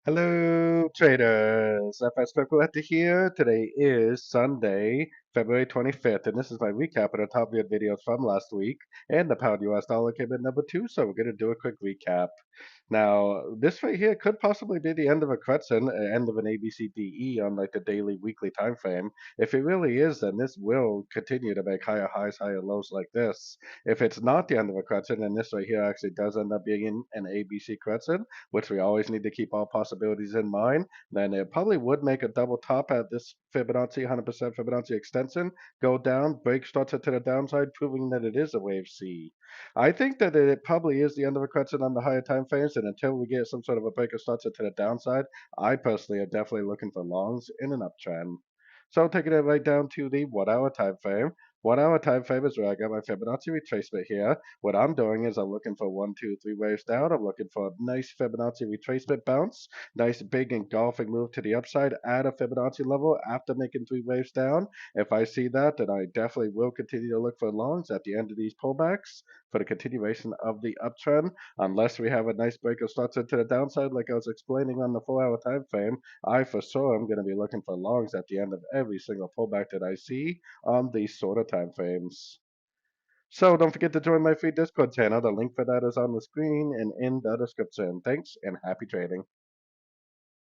Hello, traders. FX Pip Collector here. Today is Sunday, February 25th, and this is my recap of the top viewed videos from last week. And the pound US dollar came in number two, so we're going to do a quick recap. Now, this right here could possibly be the end of a crescent, end of an ABCDE on like the daily, weekly time frame. If it really is, then this will continue to make higher highs, higher lows like this. If it's not the end of a crescent, and this right here actually does end up being an ABC crescent, which we always need to keep all possibilities in mind, then it probably would make a double top at this Fibonacci, 100% Fibonacci extension, go down, break structure to the downside, proving that it is a wave C. I think that it probably is the end of a crescent on the higher time frames, and until we get some sort of a break of structure to the downside, I personally am definitely looking for longs in an uptrend. So taking it right down to the 1 hour time frame. 1 hour time frame is where I got my Fibonacci retracement here. What I'm doing is I'm looking for one, two, three waves down. I'm looking for a nice Fibonacci retracement bounce, nice big engulfing move to the upside at a Fibonacci level after making three waves down. If I see that, then I definitely will continue to look for longs at the end of these pullbacks for the continuation of the uptrend. Unless we have a nice break of structure to the downside, like I was explaining on the 4 hour time frame, I for sure am going to be looking for longs at the end of every single pullback that I see on these sort of time frames. So don't forget to join my free Discord channel. The link for that is on the screen and in the description. Thanks and happy trading.